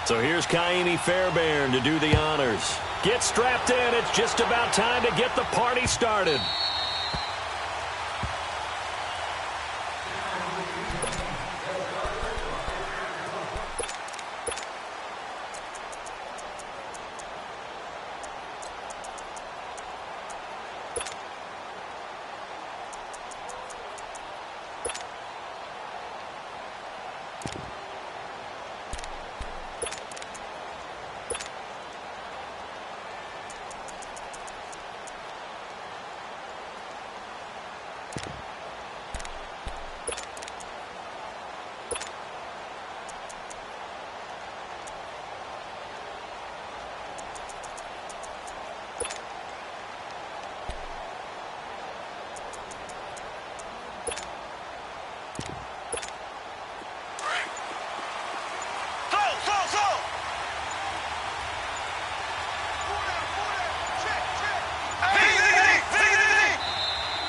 So here's Kaimi Fairbairn to do the honors. Get strapped in. It's just about time to get the party started.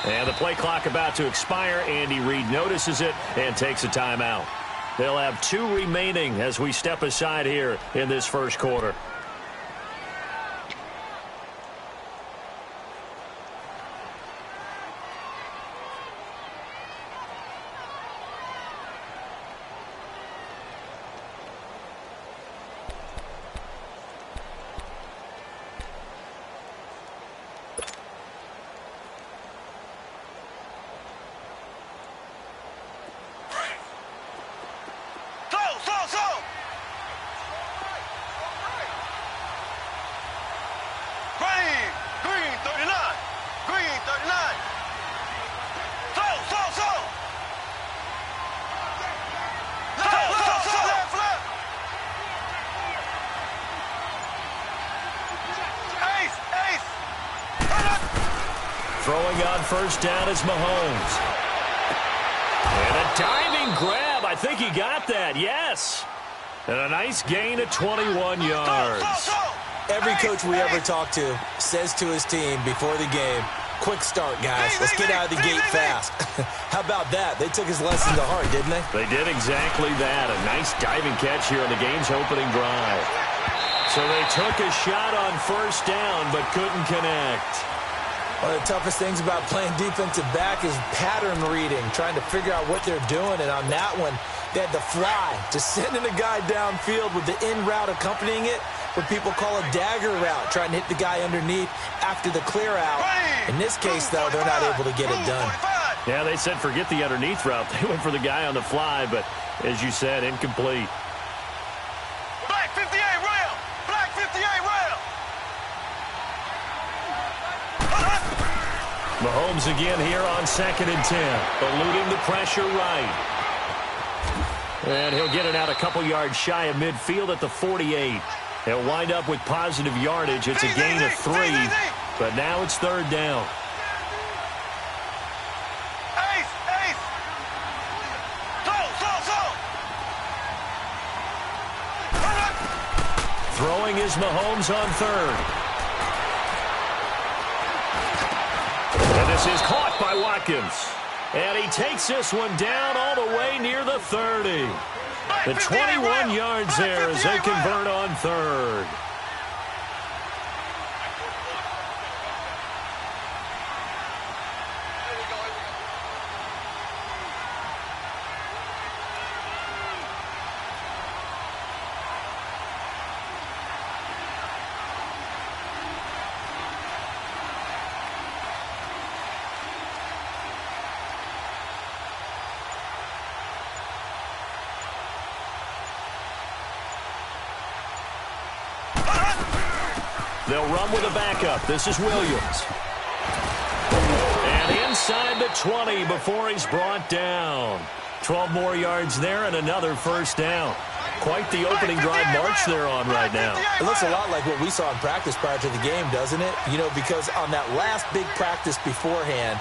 And the play clock about to expire. Andy Reid notices it and takes a timeout. They'll have 2 remaining as we step aside here in this first quarter. Throwing on first down is Mahomes. And a diving grab. I think he got that. Yes. And a nice gain of 21 yards. Every coach we ever talk to says to his team before the game, quick start, guys. Let's get out of the gate fast. How about that? They took his lesson to heart, didn't they? They did exactly that. A nice diving catch here on the game's opening drive. So they took a shot on first down but couldn't connect. One of the toughest things about playing defensive back is pattern reading, trying to figure out what they're doing. And on that one, they had to fly, just sending a guy downfield with the in route accompanying it, what people call a dagger route, trying to hit the guy underneath after the clear out. In this case, though, they're not able to get it done. Yeah, they said forget the underneath route. They went for the guy on the fly, but as you said, incomplete. Black 58 rail! Black 58 rail! Mahomes again here on 2nd and 10, eluding the pressure right. And he'll get it out a couple yards shy of midfield at the 48. He'll wind up with positive yardage. It's a gain of 3, but now it's 3rd down. Throwing is Mahomes on 3rd. And this is caught by Watkins. And he takes this one down all the way near the 30. The 21 yards there as they convert on 3rd. They'll run with a backup. This is Williams. And inside the 20 before he's brought down. 12 more yards there and another first down. Quite the opening drive march they're on right now. It looks a lot like what we saw in practice prior to the game, doesn't it? You know, because on that last big practice beforehand,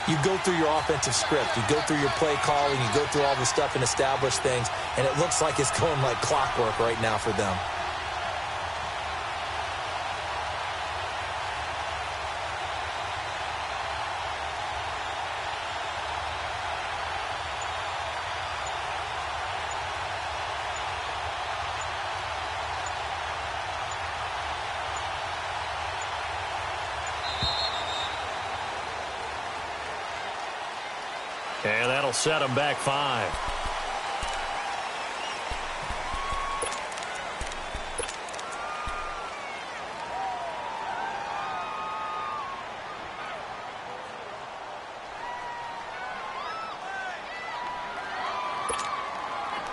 you go through your offensive script. You go through your play calling. You go through all the stuff and establish things. And it looks like it's going like clockwork right now for them. That'll set them back 5.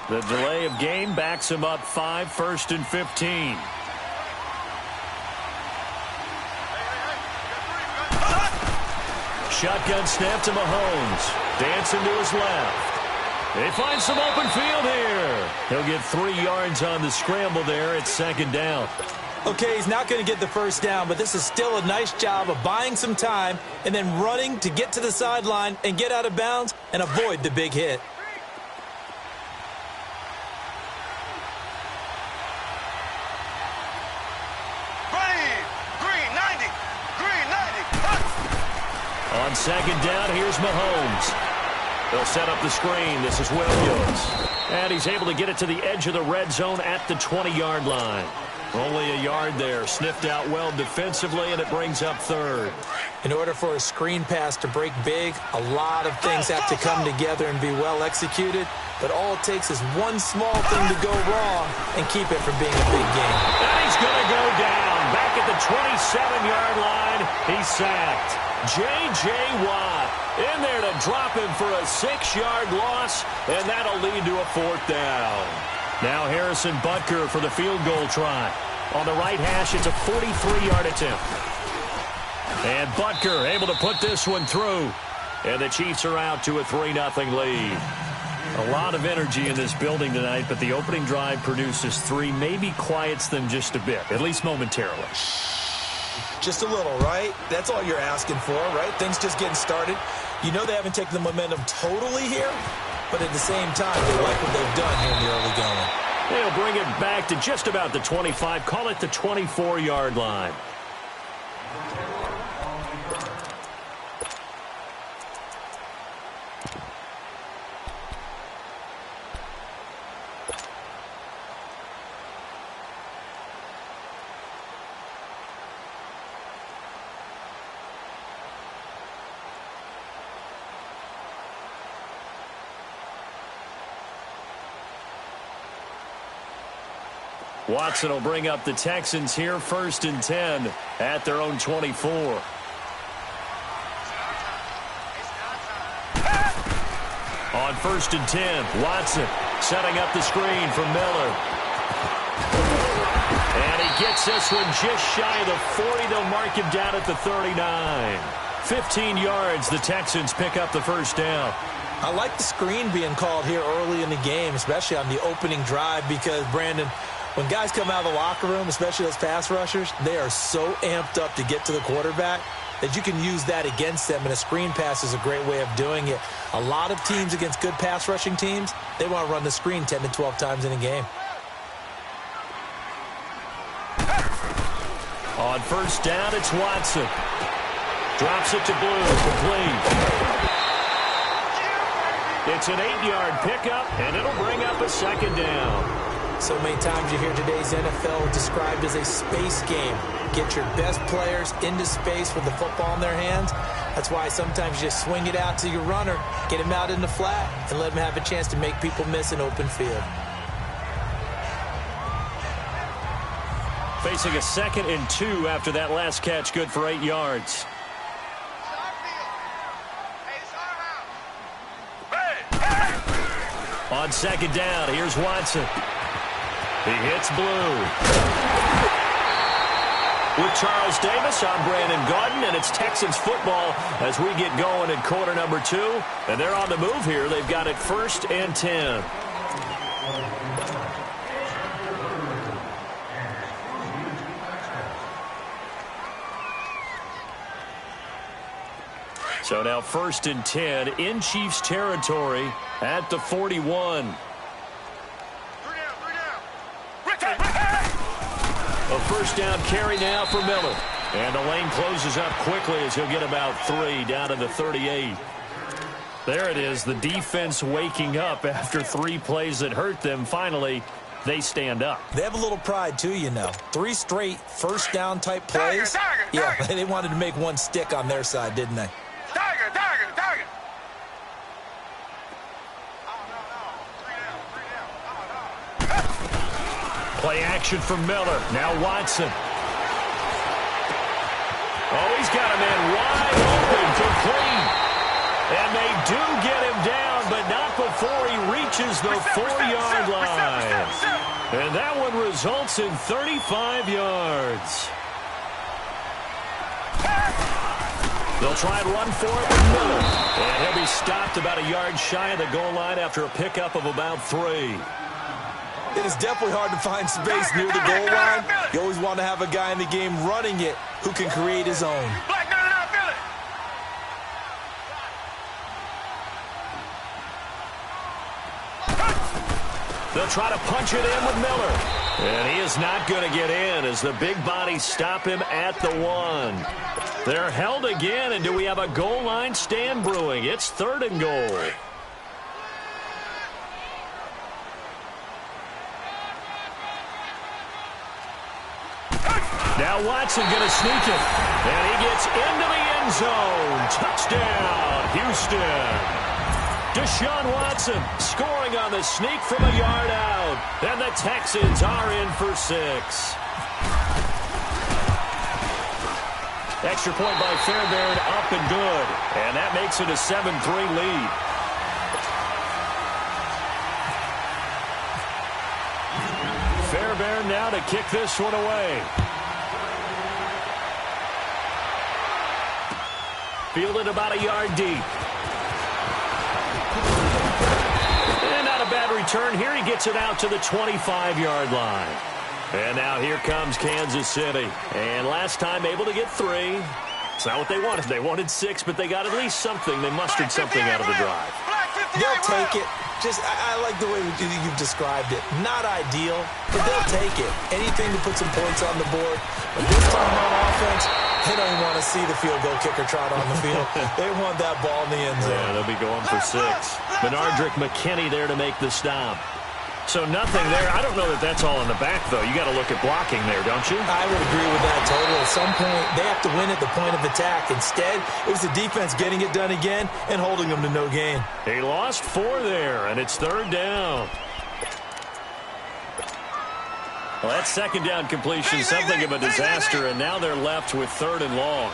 The delay of game backs him up 5, 1st and 15. Shotgun snap to Mahomes. Dancing to his left. They find some open field here. He'll get 3 yards on the scramble there. It's 2nd down. Okay, he's not going to get the 1st down, but this is still a nice job of buying some time and then running to get to the sideline and get out of bounds and avoid the big hit. On 2nd down, here's Mahomes. They'll set up the screen. This is Williams. And he's able to get it to the edge of the red zone at the 20-yard line. Only a yard there. Sniffed out well defensively, and it brings up 3rd. In order for a screen pass to break big, a lot of things have to come together and be well executed. But all it takes is one small thing to go wrong and keep it from being a big game. And he's going to go down. Back at the 27-yard line, he's sacked. J.J. Watt in there to drop him for a 6-yard loss, and that'll lead to a 4th down. Now Harrison Butker for the field goal try. On the right hash, it's a 43-yard attempt. And Butker able to put this one through. And the Chiefs are out to a 3-0 lead. A lot of energy in this building tonight, but the opening drive produces 3, maybe quiets them just a bit, at least momentarily. Just a little, right? That's all you're asking for, right? Things just getting started. You know they haven't taken the momentum totally here, but at the same time, they like what they've done here in the early going. They'll bring it back to just about the 25, call it the 24-yard line. Watson will bring up the Texans here, 1st and 10 at their own 24. On 1st and 10, Watson setting up the screen for Miller. And he gets this one just shy of the 40. They'll mark him down at the 39. 15 yards, the Texans pick up the 1st down. I like the screen being called here early in the game, especially on the opening drive, because, Brandon, when guys come out of the locker room, especially those pass rushers, they are so amped up to get to the quarterback that you can use that against them, and a screen pass is a great way of doing it. A lot of teams against good pass rushing teams, they want to run the screen 10 to 12 times in a game. On 1st down, it's Watson. Drops it to Blue, complete. It's an 8-yard pickup, and it'll bring up a 2nd down. So many times you hear today's NFL described as a space game. Get your best players into space with the football in their hands. That's why sometimes you just swing it out to your runner, get him out in the flat, and let him have a chance to make people miss an open field. Facing a 2nd and 2 after that last catch, good for 8 yards. On 2nd down, here's Watson. He hits Blue. With Charles Davis, I'm Brandon Gaudin, and it's Texans football as we get going in quarter number 2. And they're on the move here. They've got it 1st and 10. So now 1st and 10 in Chiefs territory at the 41. A 1st down carry now for Miller. And the lane closes up quickly as he'll get about 3 down to the 38. There it is, the defense waking up after 3 plays that hurt them. Finally, they stand up. They have a little pride, too, you know. 3 straight 1st down type plays. Yeah, they wanted to make one stick on their side, didn't they? Play action from Miller. Now Watson. Oh, he's got a man wide open, complete. And they do get him down, but not before he reaches the 4-yard line. And that one results in 35 yards. They'll try and run for it with Miller. And he'll be stopped about a yard shy of the goal line after a pickup of about 3. It is definitely hard to find space near the goal line. You always want to have a guy in the game running it who can create his own. They'll try to punch it in with Miller. And he is not going to get in as the big bodies stop him at the 1. They're held again, and do we have a goal line stand brewing? It's 3rd and goal. Now Watson going to sneak it. And he gets into the end zone. Touchdown, Houston. Deshaun Watson scoring on the sneak from a yard out. And the Texans are in for 6. Extra point by Fairbairn, up and good. And that makes it a 7-3 lead. Fairbairn now to kick this one away. Fielded about a yard deep. And not a bad return here. He gets it out to the 25-yard line. And now here comes Kansas City. And last time able to get 3. It's not what they wanted. They wanted 6, but they got at least something. They mustered something out of the drive. They'll take it. I like the way you've described it. Not ideal, but they'll take it. Anything to put some points on the board. But this time on offense, they don't want to see the field goal kicker trot on the field. They want that ball in the end zone. Yeah, they'll be going for 6. Benardrick McKinney there to make the stop. So nothing there. I don't know that that's all in the back, though. You got to look at blocking there, don't you? I would agree with that totally. At some point, they have to win at the point of attack. Instead, it was the defense getting it done again and holding them to no gain. They lost 4 there, and it's 3rd down. Well, that 2nd down completion, something of a disaster, and now they're left with 3rd and long.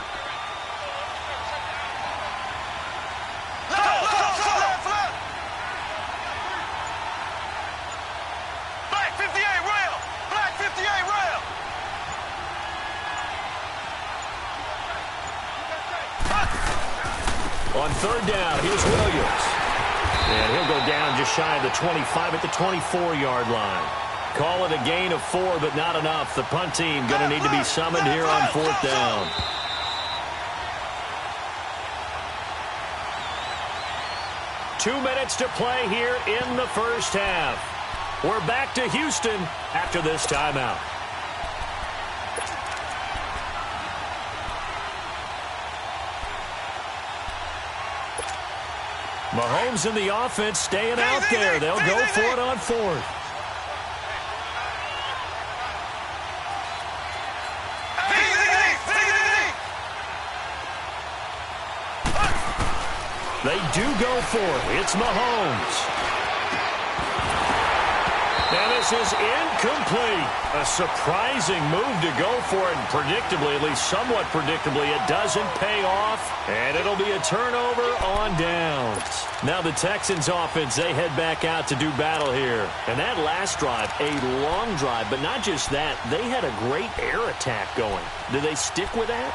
On 3rd down, here's Williams. And he'll go down just shy of the 25 at the 24-yard line. Call it a gain of 4, but not enough. The punt team going to need to be summoned here on 4th down. Two minutes to play here in the first half. We're back to Houston after this timeout. Mahomes in the offense staying out there. They'll go for it on 4th. They do go for it. It's Mahomes. And this is incomplete. A surprising move to go for it. And predictably, at least somewhat predictably, it doesn't pay off. And it'll be a turnover on downs. Now the Texans offense, they head back out to do battle here. And that last drive, a long drive. But not just that, they had a great air attack going. Do they stick with that?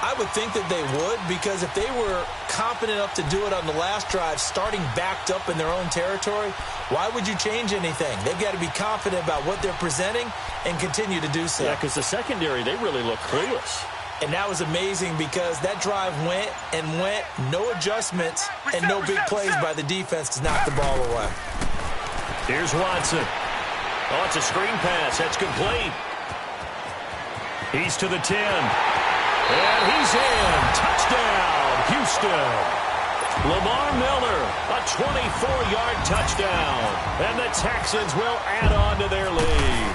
I would think that they would, because if they were confident enough to do it on the last drive, starting backed up in their own territory, why would you change anything? They've got to be confident about what they're presenting and continue to do so. Yeah, because the secondary, they really look clueless. And that was amazing because that drive went and went, no adjustments, and no big plays by the defense to knock the ball away. Here's Watson. Oh, it's a screen pass. That's complete. He's to the 10. And he's in. Touchdown, Houston. Lamar Miller, a 24-yard touchdown. And the Texans will add on to their lead.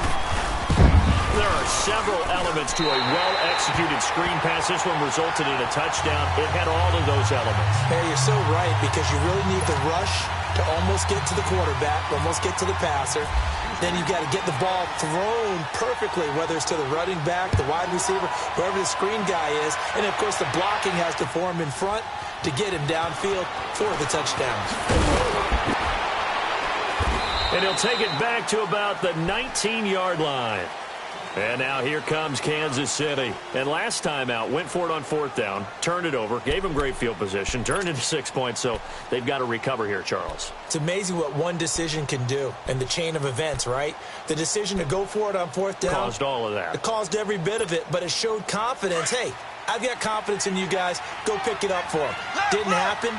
There are several elements to a well-executed screen pass. This one resulted in a touchdown. It had all of those elements. Hey, you're so right, because you really need the rush to almost get to the quarterback, almost get to the passer. Then you've got to get the ball thrown perfectly, whether it's to the running back, the wide receiver, whoever the screen guy is. And, of course, the blocking has to form in front to get him downfield for the touchdown. And he'll take it back to about the 19-yard line. And now here comes Kansas City. And last time out, went for it on 4th down, turned it over, gave him great field position, turned into 6 points, so they've got to recover here, Charles. It's amazing what one decision can do in the chain of events, right? The decision to go for it on 4th down. Caused all of that. It caused every bit of it, but it showed confidence. Hey, I've got confidence in you guys. Go pick it up for them. Didn't happen.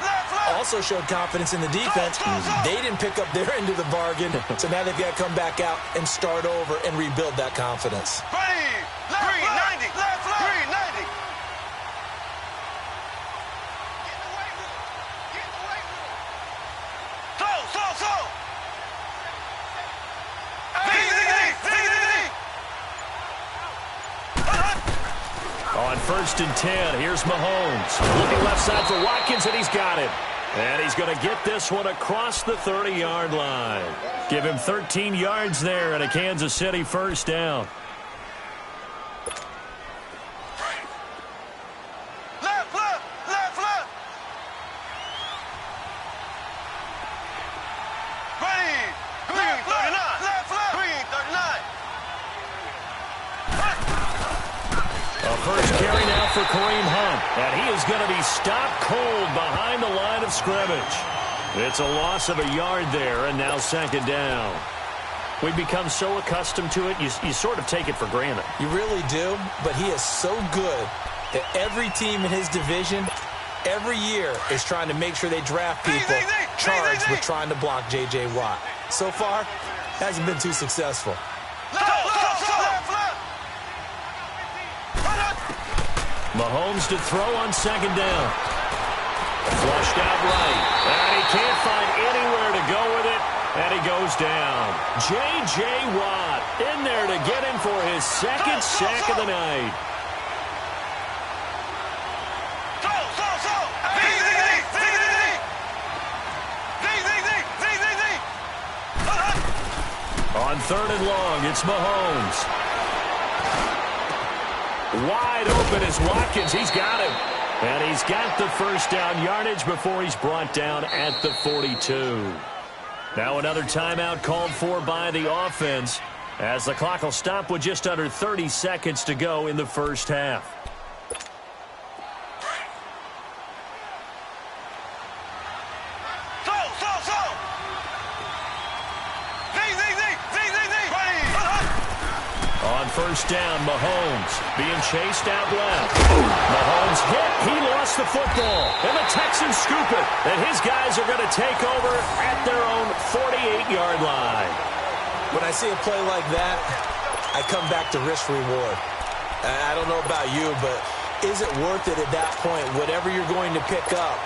Also showed confidence in the defense. They didn't pick up their end of the bargain, so now they've got to come back out and start over and rebuild that confidence. 390. Left, 390. Slow. On 1st and 10, here's Mahomes. Looking left side for Watkins, and he's got it. And he's going to get this one across the 30-yard line. Give him 13 yards there and a Kansas City 1st down. Left. 339. Left. 339. A first carry now for Kareem Hunt. And he is going to be stopped cold behind the line of scrimmage. It's a loss of a yard there, and now 2nd down. We've become so accustomed to it, you sort of take it for granted. You really do, but he is so good that every team in his division, every year, is trying to make sure they draft people charged with trying to block J.J. Watt. So far, hasn't been too successful. Mahomes to throw on 2nd down. Flushed out right. And he can't find anywhere to go with it. And he goes down. J.J. Watt in there to get him for his 2nd sack of the night. On 3rd and long, it's Mahomes. Wide open is Watkins. He's got him. And he's got the 1st down yardage before he's brought down at the 42. Now another timeout called for by the offense as the clock will stop with just under 30 seconds to go in the 1st half. On 1st down, Mahomes being chased out left. Mahomes hit. He lost the football. And the Texans scoop it. And his guys are going to take over at their own 48-yard line. When I see a play like that, I come back to risk reward. I don't know about you, but is it worth it at that point, whatever you're going to pick up,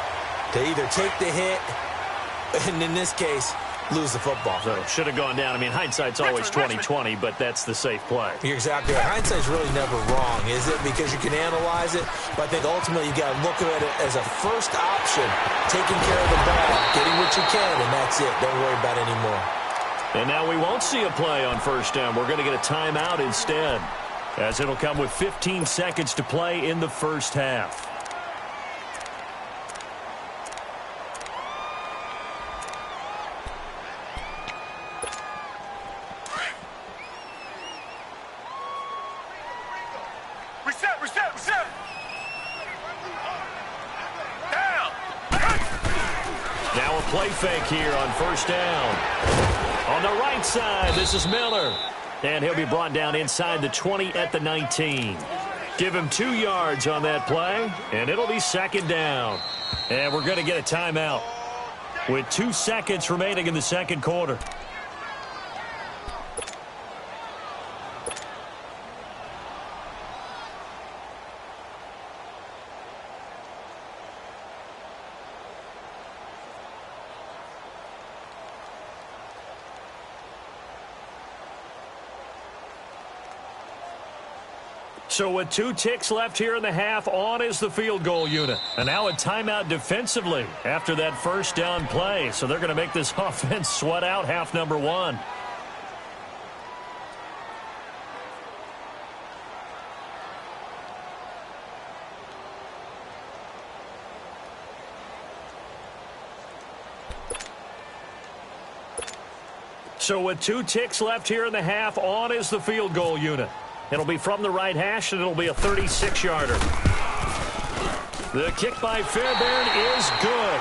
to either take the hit, and in this case, lose the football? So should have gone down. I mean, hindsight's always 20/20, but that's the safe play. You're exactly right. Hindsight's really never wrong, is it? Because you can analyze it, but I think ultimately you got to look at it as a first option, taking care of the ball, getting what you can, and that's it. Don't worry about it anymore. And now we won't see a play on 1st down. We're going to get a timeout instead, as it'll come with 15 seconds to play in the 1st half. Reset. Down. Now a play fake here on 1st down. On the right side, this is Miller. And he'll be brought down inside the 20 at the 19. Give him 2 yards on that play, and it'll be 2nd down. And we're going to get a timeout with 2 seconds remaining in the 2nd quarter. So with 2 ticks left here in the half, on is the field goal unit. And now a timeout defensively after that 1st down play. So they're going to make this offense sweat out half number 1. So with 2 ticks left here in the half, on is the field goal unit. It'll be from the right hash, and it'll be a 36-yarder. The kick by Fairbairn is good.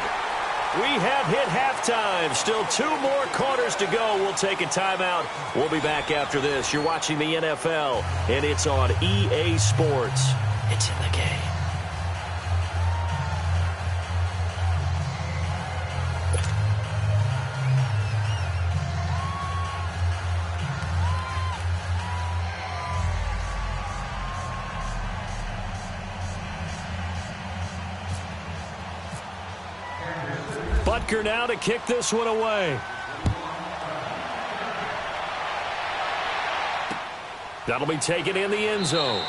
We have hit halftime. Still 2 more quarters to go. We'll take a timeout. We'll be back after this. You're watching the NFL, and it's on EA Sports. It's in the game. Butker now to kick this one away. That'll be taken in the end zone.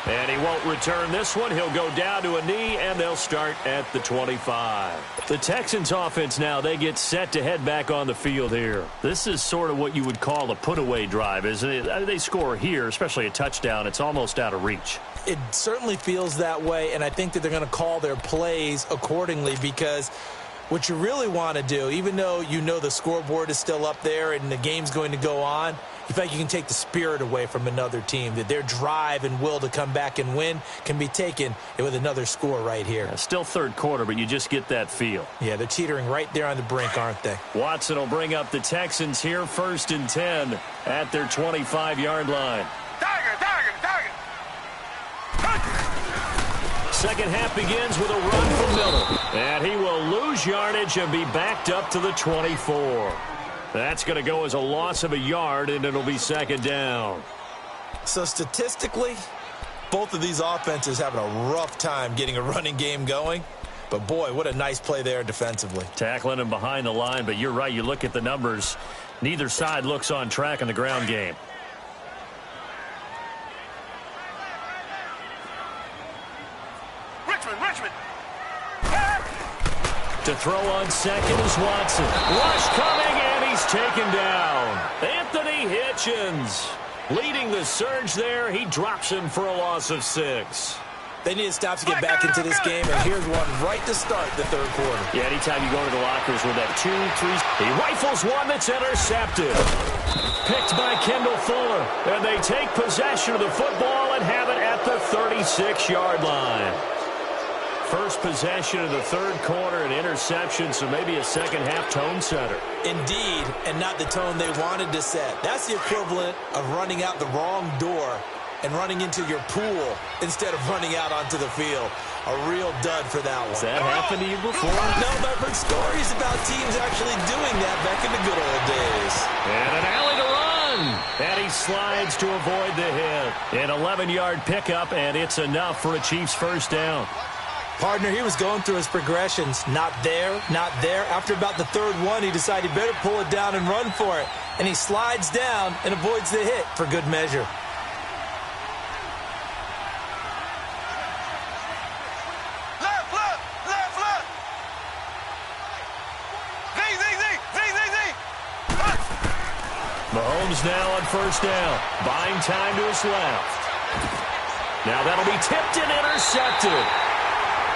And he won't return this one. He'll go down to a knee, and they'll start at the 25. The Texans offense now, they get set to head back on the field here. This is sort of what you would call a put-away drive, isn't it? They score here, especially a touchdown. It's almost out of reach. It certainly feels that way, and I think that they're going to call their plays accordingly, because what you really want to do, even though you know the scoreboard is still up there and the game's going to go on, you feel like you can take the spirit away from another team, that their drive and will to come back and win can be taken with another score right here. Yeah, still third quarter, but you just get that feel. Yeah, they're teetering right there on the brink, aren't they? Watson will bring up the Texans here, 1st and 10 at their 25-yard line. Tiger. Second half begins with a run from Miller. And he will lose yardage and be backed up to the 24. That's going to go as a loss of a yard, and it'll be 2nd down. So statistically, both of these offenses having a rough time getting a running game going. But, boy, what a nice play there defensively. Tackling him behind the line, but you're right. You look at the numbers. Neither side looks on track in the ground game. Richmond. To throw on second is Watson. Rush coming, and he's taken down. Anthony Hitchens leading the surge there. He drops him for a loss of 6. They need to stop to get back into this game, and here's one right to start the third quarter. Yeah, anytime you go to the lockers with that 2-3, he rifles one that's intercepted. Picked by Kendall Fuller, and they take possession of the football and have it at the 36-yard line. First possession of the third quarter, an interception, so maybe a second-half tone setter. Indeed, and not the tone they wanted to set. That's the equivalent of running out the wrong door and running into your pool instead of running out onto the field. A real dud for that one. Has that happened to you before? No, but I've heard stories about teams actually doing that back in the good old days. And an alley to run. And he slides to avoid the hit. An 11-yard pickup, and it's enough for a Chiefs first down. Partner, he was going through his progressions. Not there, not there. After about the third one, he decided he better pull it down and run for it. And he slides down and avoids the hit for good measure. Left. Mahomes now on first down. Buying time to his left. Now that'll be tipped and intercepted.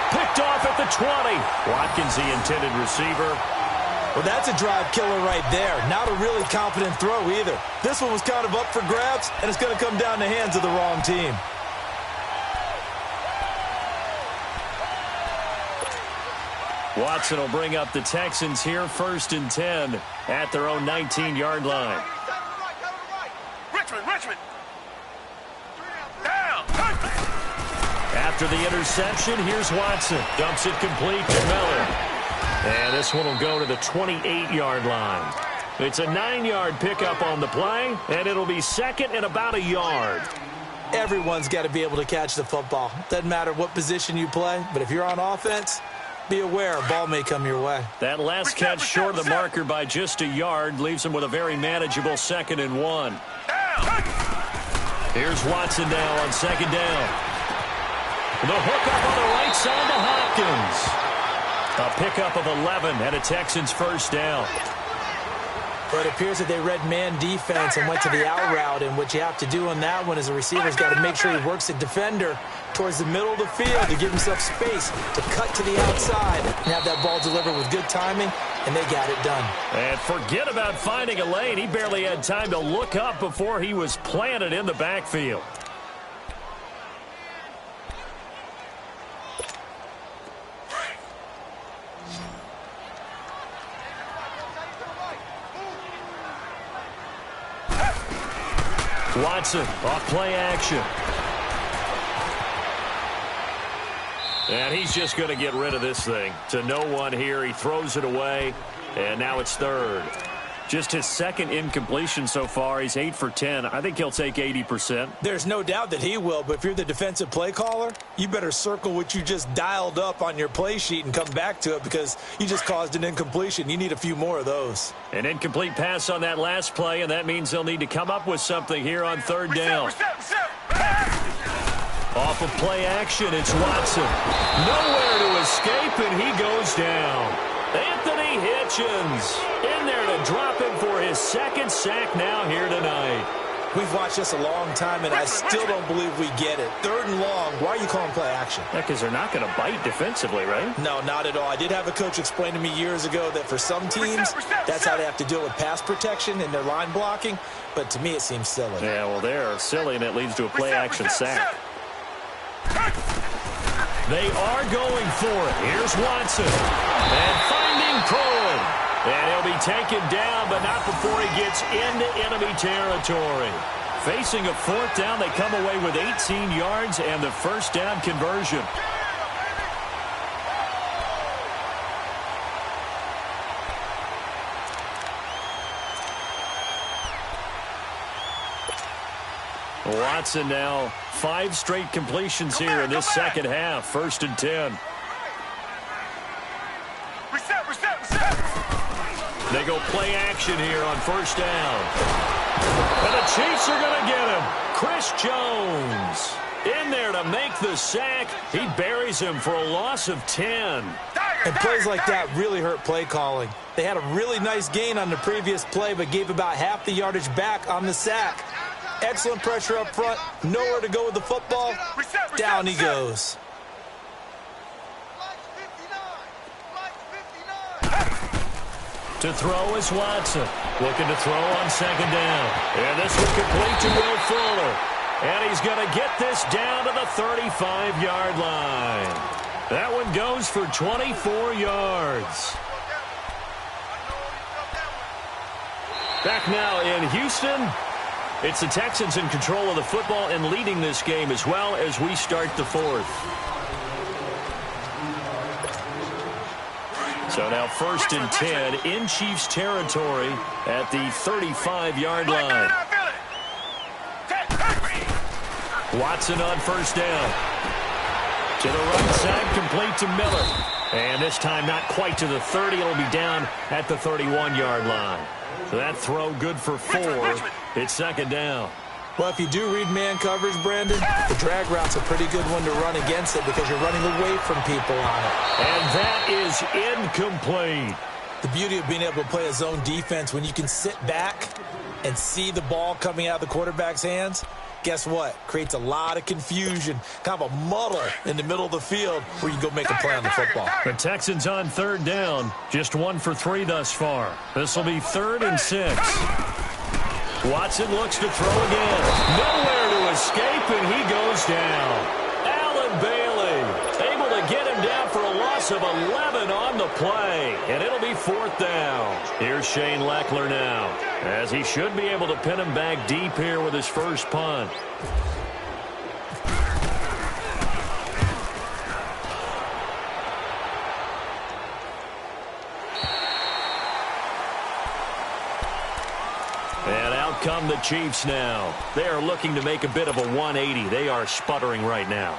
Picked off at the 20. Watkins, the intended receiver. Well, that's a drive killer right there. Not a really confident throw either. This one was kind of up for grabs, and it's going to come down the hands of the wrong team. Watson will bring up the Texans here, 1st and 10 at their own 19-yard line. Richmond. Down. After the interception, here's Watson. Dumps it complete to Miller. And this one will go to the 28-yard line. It's a 9-yard pickup on the play, and it'll be 2nd and about a yard. Everyone's got to be able to catch the football. Doesn't matter what position you play, but if you're on offense, be aware a ball may come your way. That last catch short of the marker by just a yard leaves him with a very manageable 2nd and 1. Here's Watson now on 2nd down. The hook up on the right side to Hopkins. A pickup of 11 and a Texans first down. But it appears that they read man defense and went to the out route, and what you have to do on that one is the receiver's got to make sure he works the defender towards the middle of the field to give himself space to cut to the outside and have that ball delivered with good timing and they got it done. And forget about finding a lane. He barely had time to look up before he was planted in the backfield. Watson off play action. And he's just going to get rid of this thing. To no one here. He throws it away, and now it's third. Just his second incompletion so far. He's 8 for 10. I think he'll take 80%. There's no doubt that he will, but if you're the defensive play caller, you better circle what you just dialed up on your play sheet and come back to it because you just caused an incompletion. You need a few more of those. An incomplete pass on that last play, and that means they'll need to come up with something here on third down. Off of play action, it's Watson. Nowhere to escape, and he goes down. Anthony Hitchens in there to drop him for his second sack now here tonight. We've watched this a long time, and I still don't believe we get it. Third and long, why are you calling play action? Yeah, because they're not going to bite defensively, right? No, not at all. I did have a coach explain to me years ago that for some teams, that's how they have to deal with pass protection and their line blocking, but to me it seems silly. Yeah, well, they're silly, and it leads to a play action sack. They are going for it. Here's Watson. And finding Cohen. And he'll be taken down, but not before he gets into enemy territory. Facing a fourth down, they come away with 18 yards and the first down conversion. Watson now 5 straight completions here in this second half. 1st and 10. They go play action here on first down. And the Chiefs are going to get him. Chris Jones in there to make the sack. He buries him for a loss of 10. And plays like that really hurt play calling. They had a really nice gain on the previous play, but gave about half the yardage back on the sack. Excellent pressure up front. Nowhere to go with the football. Down he goes. To throw is Watson. Looking to throw on second down. And this will complete to Will Fuller. And he's going to get this down to the 35-yard line. That one goes for 24 yards. Back now in Houston. It's the Texans in control of the football and leading this game as well as we start the fourth. So now 1st and 10 in Chiefs territory at the 35-yard line. Watson on first down. To the right side, complete to Miller. And this time not quite to the 30. It'll be down at the 31-yard line. So that throw good for 4. It's second down. Well, if you do read man coverage, Brandon, the drag route's a pretty good one to run against it because you're running away from people on it. And that is incomplete. The beauty of being able to play a zone defense when you can sit back and see the ball coming out of the quarterback's hands, guess what? Creates a lot of confusion, kind of a muddle in the middle of the field where you go make a play on the football. The Texans on third down, just 1 for 3 thus far. This will be 3rd and 6. Watson looks to throw again. Nowhere to escape, and he goes down. Allen Bailey able to get him down for a loss of 11 on the play, and it'll be 4th down. Here's Shane Leckler now, as he should be able to pin him back deep here with his first punt. And out come the Chiefs now. They are looking to make a bit of a 180. They are sputtering right now.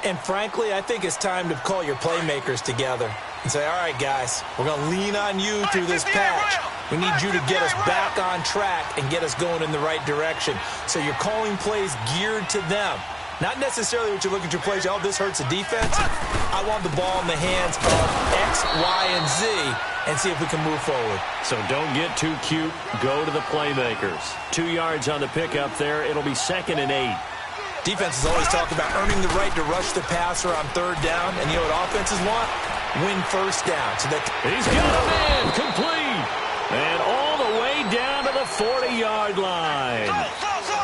And frankly, I think it's time to call your playmakers together and say, all right, guys, we're going to lean on you through this patch. We need you to get us back on track and get us going in the right direction. So you're calling plays geared to them. Not necessarily what you look at your plays, oh, this hurts the defense. I want the ball in the hands of X, Y, and Z and see if we can move forward. So don't get too cute. Go to the playmakers. 2 yards on the pickup there. It'll be 2nd and 8. Defenses always talk about earning the right to rush the passer on third down. And you know what offenses want? win first down. So he's got a man complete. And all the way down to the 40-yard line.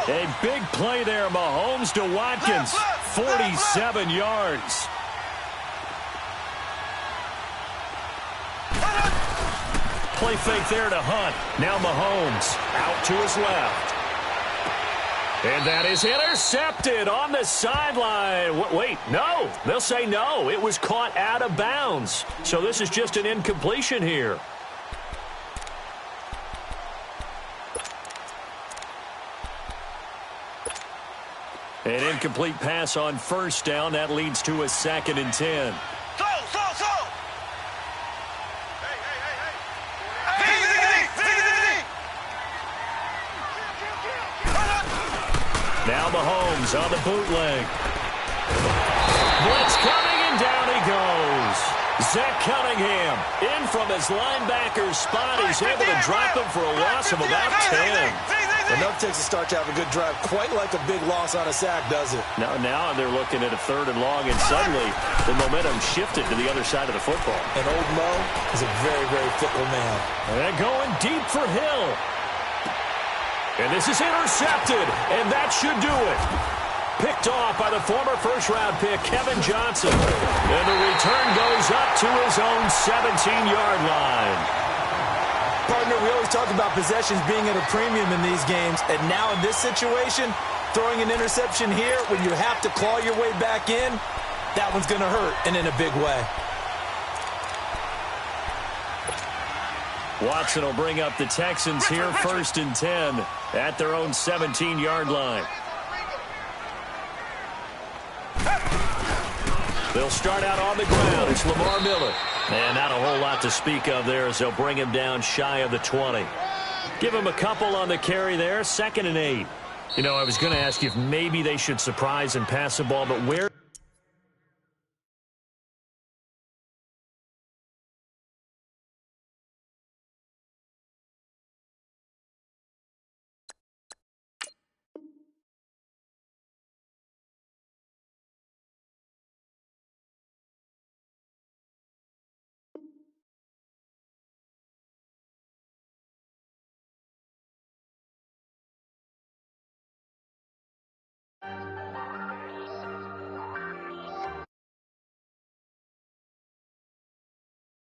A big play there, Mahomes to Watkins. 47 yards. Play fake there to Hunt. Now Mahomes out to his left. And that is intercepted on the sideline. Wait, no. They'll say no. It was caught out of bounds. So this is just an incompletion here. An incomplete pass on first down. That leads to a 2nd and 10. Now Mahomes on the bootleg. Blitz coming, and down he goes. Zach Cunningham in from his linebacker's spot. He's able to drop him for a loss of about 10. Enough takes a start to have a good drive. Quite like a big loss on a sack, does it? Now they're looking at a 3rd and long, and suddenly the momentum shifted to the other side of the football. And old Mo is a very, very fickle man. And going deep for Hill. And this is intercepted, and that should do it. Picked off by the former first-round pick, Kevin Johnson. And the return goes up to his own 17-yard line. Partner, we always talk about possessions being at a premium in these games, and now in this situation, throwing an interception here when you have to claw your way back in, that one's going to hurt, and in a big way. Watson will bring up the Texans here, 1st and 10 at their own 17-yard line. They'll start out on the ground. It's Lamar Miller. And not a whole lot to speak of there as they'll bring him down shy of the 20. Give him a couple on the carry there, 2nd and 8. You know, I was going to ask you if maybe they should surprise and pass the ball, but where...